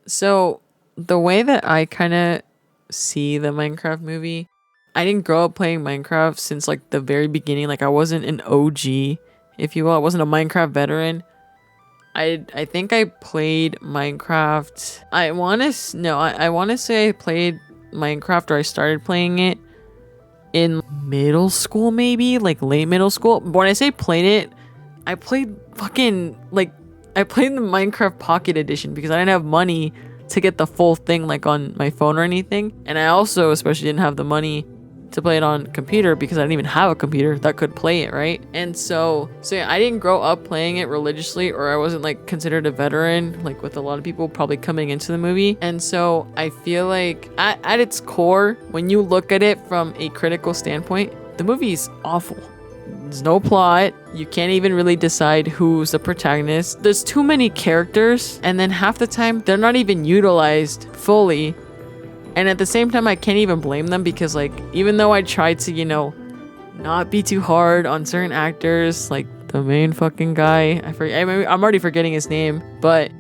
So the way that I kind of see the Minecraft movie, I didn't grow up playing Minecraft since like the very beginning. Like I wasn't an OG, if you will. I wasn't a Minecraft veteran. I think I played Minecraft. I want to say I played Minecraft, or I started playing it in middle school, maybe like late middle school. But when I say played it, I played I played the Minecraft Pocket Edition because I didn't have money to get the full thing like on my phone or anything. And I also especially didn't have the money to play it on computer because I didn't even have a computer that could play it, right? And so yeah, I didn't grow up playing it religiously, or I wasn't like considered a veteran, like with a lot of people probably coming into the movie. And so I feel like at its core, when you look at it from a critical standpoint, the movie is awful. There's no plot. You can't even really decide who's the protagonist. There's too many characters, and then half the time they're not even utilized fully. And at the same time, I can't even blame them because, like, even though I tried to, not be too hard on certain actors, like the main fucking guy, I'm already forgetting his name, but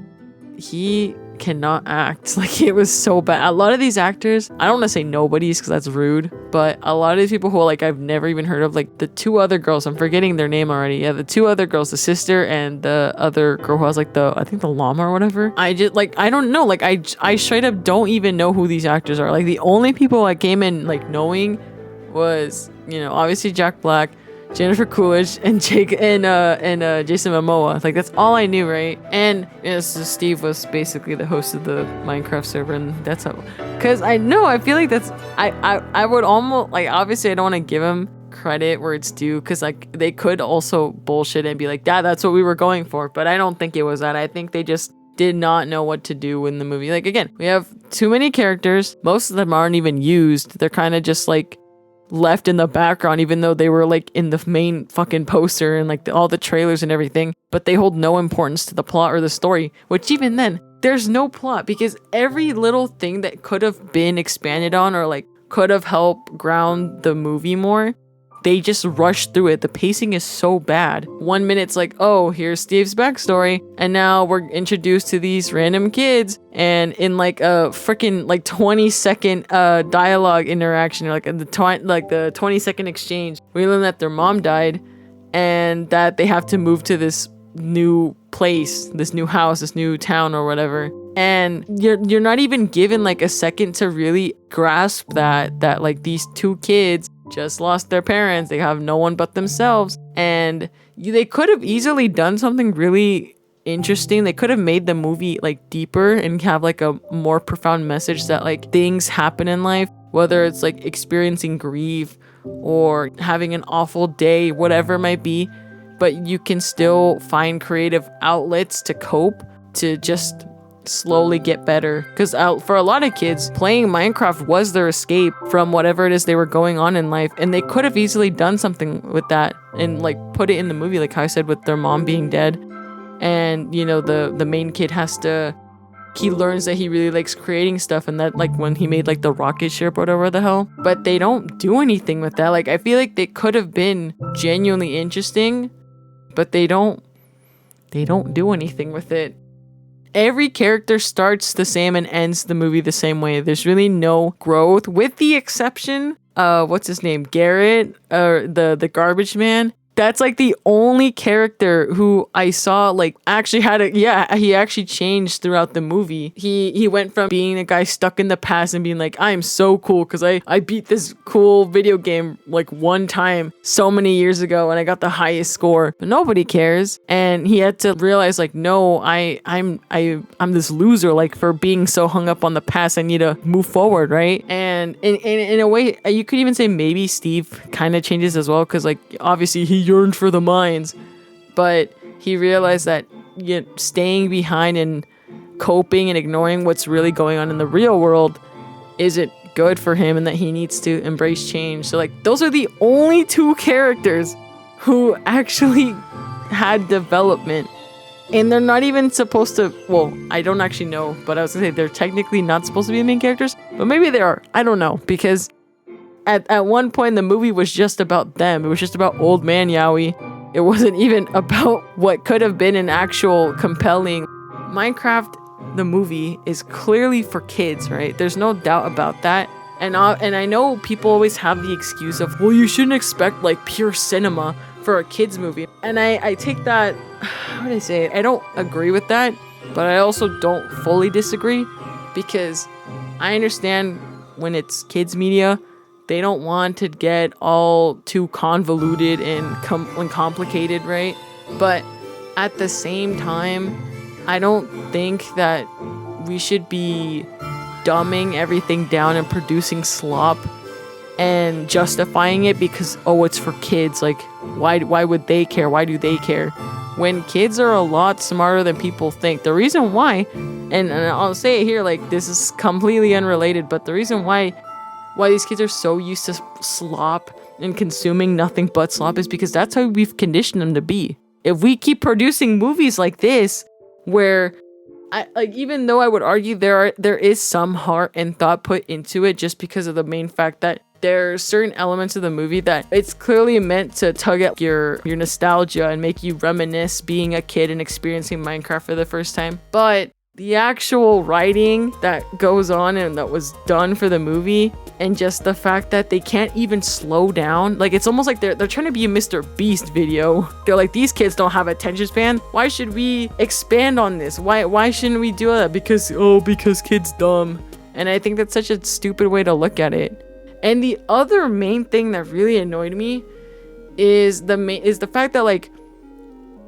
he cannot act. Like, it was so bad. A lot of these actors, I don't want to say nobodies because that's rude, but a lot of these people who like I've never even heard of, like the two other girls, I'm forgetting their name already. Yeah, the two other girls, the sister and the other girl who has like I think the llama or whatever. I just like, I don't know, like I straight up don't even know who these actors are. Like the only people I came in like knowing was, obviously Jack Black, Jennifer Coolidge, and Jason Momoa. Like that's all I knew, right? And so Steve was basically the host of the Minecraft server, and that's how. Cause I feel like that's I would almost like, obviously I don't want to give him credit where it's due, cause like they could also bullshit and be like, that's what we were going for, but I don't think it was that. I think they just did not know what to do in the movie. Like again, we have too many characters. Most of them aren't even used. They're kind of just like left in the background, even though they were like in the main fucking poster and like all the trailers and everything, but they hold no importance to the plot or the story, which even then there's no plot, because every little thing that could have been expanded on or like could have helped ground the movie more, they just rush through it. The pacing is so bad. 1 minute it's like, oh, here's Steve's backstory, and now we're introduced to these random kids, and in like a freaking like 20-second dialogue interaction, or like the 20-second exchange, we learn that their mom died and that they have to move to this new place, this new house, this new town or whatever. And you're not even given like a second to really grasp that like these two kids just lost their parents. They have no one but themselves. And they could have easily done something really interesting. They could have made the movie like deeper and have like a more profound message that like things happen in life, whether it's like experiencing grief or having an awful day, whatever it might be, but you can still find creative outlets to cope, to just slowly get better. Because for a lot of kids, playing Minecraft was their escape from whatever it is they were going on in life, and they could have easily done something with that and like put it in the movie, like how I said, with their mom being dead. And the main kid he learns that he really likes creating stuff, and that like when he made like the rocket ship or whatever the hell, but they don't do anything with that. Like I feel like they could have been genuinely interesting, but they don't do anything with it. Every character starts the same and ends the movie the same way. There's really no growth, with the exception of what's his name, Garrett, the garbage man. That's like the only character who I saw like actually he actually changed throughout the movie. He went from being a guy stuck in the past and being like, I am so cool because I beat this cool video game like one time so many years ago and I got the highest score, but nobody cares. And he had to realize like, no, I'm this loser, like for being so hung up on the past. I need to move forward, right? And in a way, you could even say maybe Steve kind of changes as well, because like obviously he yearned for the mines, but he realized that staying behind and coping and ignoring what's really going on in the real world isn't good for him, and that he needs to embrace change. So like those are the only two characters who actually had development, and they're not even supposed to, well, I don't actually know, but I was gonna say they're technically not supposed to be the main characters, but maybe they are. I don't know, because at one point the movie was just about them. It was just about Old Man Yowie. It wasn't even about what could have been an actual compelling. Minecraft the movie is clearly for kids, right? There's no doubt about that. And I know people always have the excuse of, well, you shouldn't expect like pure cinema for a kids movie. And I take that, how do I say it? I don't agree with that, but I also don't fully disagree, because I understand when it's kids media, they don't want to get all too convoluted and complicated, right? But at the same time, I don't think that we should be dumbing everything down and producing slop and justifying it because, oh, it's for kids. Like, why would they care? Why do they care? When kids are a lot smarter than people think. The reason why, and I'll say it here, like, this is completely unrelated, but the reason why these kids are so used to slop and consuming nothing but slop is because that's how we've conditioned them to be. If we keep producing movies like this, where even though I would argue there is some heart and thought put into it, just because of the main fact that there are certain elements of the movie that it's clearly meant to tug at your nostalgia and make you reminisce being a kid and experiencing Minecraft for the first time. But the actual writing that goes on and that was done for the movie, and just the fact that they can't even slow down, like, it's almost like they're trying to be a Mr. Beast video. They're like, these kids don't have attention span. Why should we expand on this? Why shouldn't we do that? Because kids dumb. And I think that's such a stupid way to look at it. And the other main thing that really annoyed me is the fact that, like,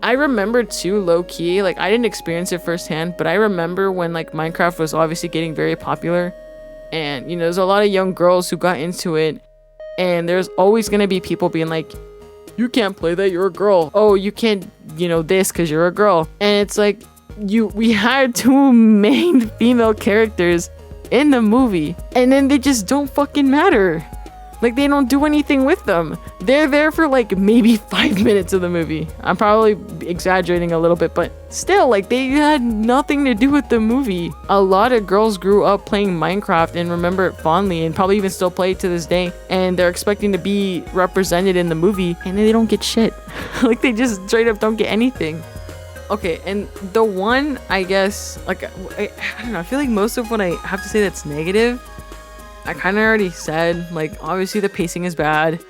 I remember too, low-key, like, I didn't experience it firsthand, but I remember when, like, Minecraft was obviously getting very popular, and, you know, there's a lot of young girls who got into it, and there's always gonna be people being like, you can't play that, you're a girl. Oh, you can't, you know, this because you're a girl. And it's like, we had two main female characters in the movie, and then they just don't fucking matter. Like, they don't do anything with them. They're there for, like, maybe 5 minutes of the movie. I'm probably exaggerating a little bit, but still, like, they had nothing to do with the movie. A lot of girls grew up playing Minecraft and remember it fondly, and probably even still play it to this day, and they're expecting to be represented in the movie, and they don't get shit. Like, they just straight up don't get anything. Okay, and the one, I guess, like, I don't know, I feel like most of what I have to say that's negative, I kind of already said. Like, obviously the pacing is bad.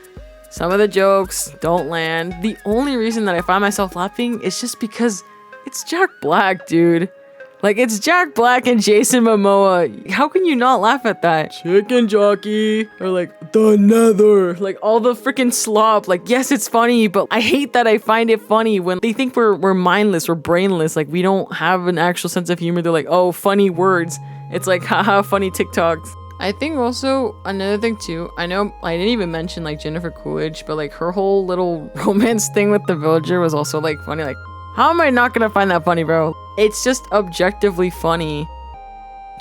Some of the jokes don't land. The only reason that I find myself laughing is just because it's Jack Black, dude. Like, it's Jack Black and Jason Momoa. How can you not laugh at that? Chicken jockey. Or like, the nether. Like, all the freaking slop. Like, yes, it's funny, but I hate that I find it funny when they think we're mindless, we're brainless. Like, we don't have an actual sense of humor. They're like, oh, funny words. It's like, haha, funny TikToks. I think also another thing too, I know I didn't even mention like Jennifer Coolidge, but like her whole little romance thing with the villager was also like funny. Like, how am I not gonna find that funny, bro? It's just objectively funny.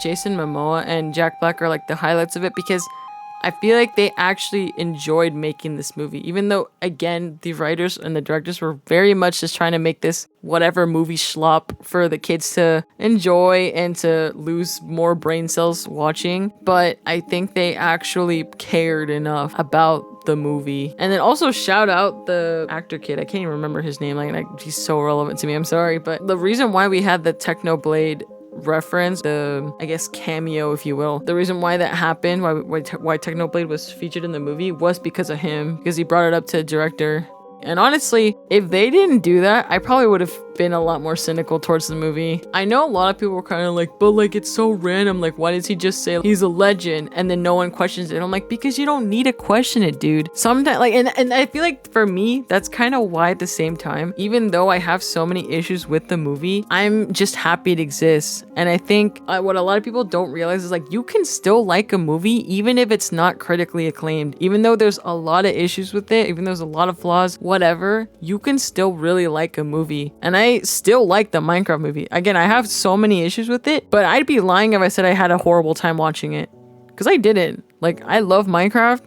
Jason Momoa and Jack Black are like the highlights of it, because I feel like they actually enjoyed making this movie, even though, again, the writers and the directors were very much just trying to make this whatever movie schlop for the kids to enjoy and to lose more brain cells watching. But I think they actually cared enough about the movie. And then also shout out the actor kid. I can't even remember his name. Like, he's so relevant to me. I'm sorry. But the reason why we had the Technoblade reference, the, I guess, cameo, if you will, the reason why that happened, why Technoblade was featured in the movie, was because of him, because he brought it up to the director. And honestly, if they didn't do that, I probably would have been a lot more cynical towards the movie. I know a lot of people were kind of like, but like, it's so random. Like, why does he just say he's a legend and then no one questions it? I'm like, because you don't need to question it, dude. Sometimes, like, and I feel like for me, that's kind of why at the same time, even though I have so many issues with the movie, I'm just happy it exists. And I think what a lot of people don't realize is like, you can still like a movie even if it's not critically acclaimed. Even though there's a lot of issues with it, even though there's a lot of flaws, whatever, you can still really like a movie. And I still like the Minecraft movie. Again, I have so many issues with it, but I'd be lying if I said I had a horrible time watching it, because I didn't. Like, I love Minecraft.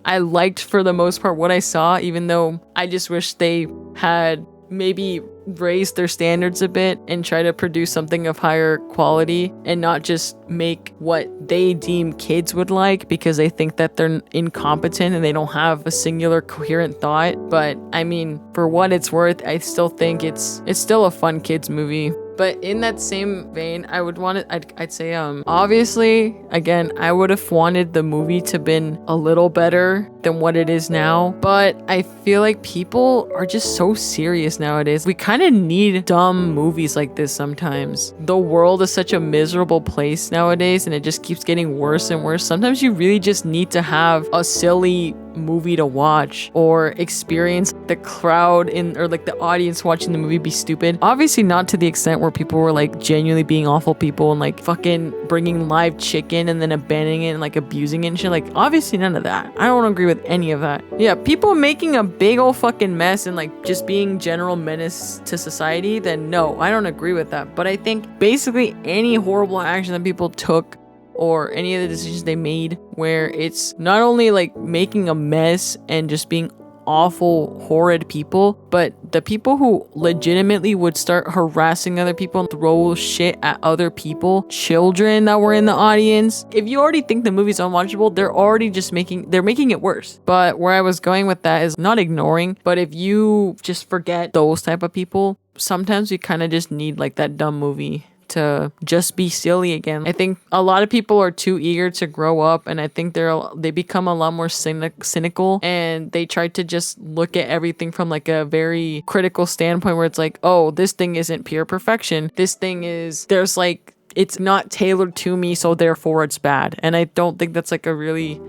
I liked, for the most part, what I saw, even though I just wish they had maybe raise their standards a bit and try to produce something of higher quality and not just make what they deem kids would like because they think that they're incompetent and they don't have a singular coherent thought. But I mean, for what it's worth, I still think it's still a fun kids movie. But in that same vein, I'd say, obviously, again, I would have wanted the movie to been a little better than what it is now. But I feel like people are just so serious nowadays. We kind of need dumb movies like this sometimes. The world is such a miserable place nowadays, and it just keeps getting worse and worse. Sometimes you really just need to have a silly movie to watch or experience the crowd or like the audience watching the movie be stupid. Obviously not to the extent where people were like genuinely being awful people and like fucking bringing live chicken and then abandoning it and like abusing it and shit. Like obviously none of that. I don't agree with any of that. Yeah, people making a big old fucking mess and like just being general menace to society, then no, I don't agree with that. But I think basically any horrible action that people took or any of the decisions they made where it's not only like making a mess and just being awful, horrid people, but the people who legitimately would start harassing other people and throw shit at other people, children that were in the audience. If you already think the movie's unwatchable, they're already just making it worse. But where I was going with that is not ignoring, but if you just forget those type of people, sometimes you kind of just need like that dumb movie to just be silly again. I think a lot of people are too eager to grow up, and I think they become a lot more cynical, and they try to just look at everything from like a very critical standpoint where it's like, oh, this thing isn't pure perfection. This thing there's like, it's not tailored to me, so therefore it's bad. And I don't think that's like a really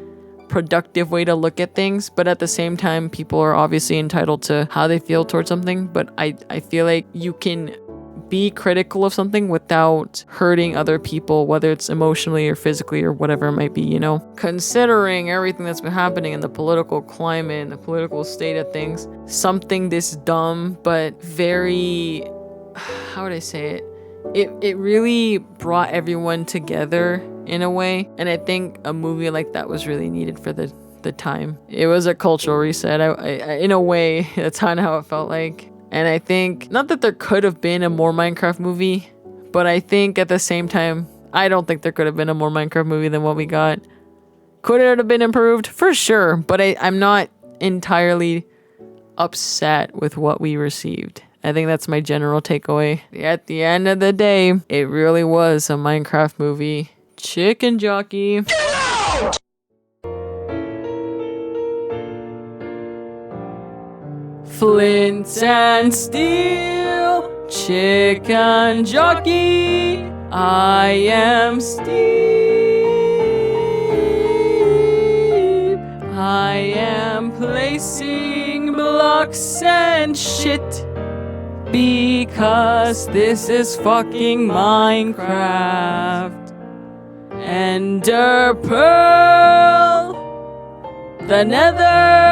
productive way to look at things. But at the same time, people are obviously entitled to how they feel towards something. But I feel like you can be critical of something without hurting other people, whether it's emotionally or physically or whatever it might be, you know? Considering everything that's been happening in the political climate and the political state of things, something this dumb but very, how would I say it? It really brought everyone together in a way, and I think a movie like that was really needed for the time. It was a cultural reset. I in a way, that's kind of how it felt like. And I think, not that there could have been a more Minecraft movie, but I think at the same time, I don't think there could have been a more Minecraft movie than what we got. Could it have been improved? For sure, but I'm not entirely upset with what we received. I think that's my general takeaway. At the end of the day, it really was a Minecraft movie. Chicken jockey. Flint and steel, chicken jockey, I am Steve. I am placing blocks and shit because this is fucking Minecraft. Ender pearl, the nether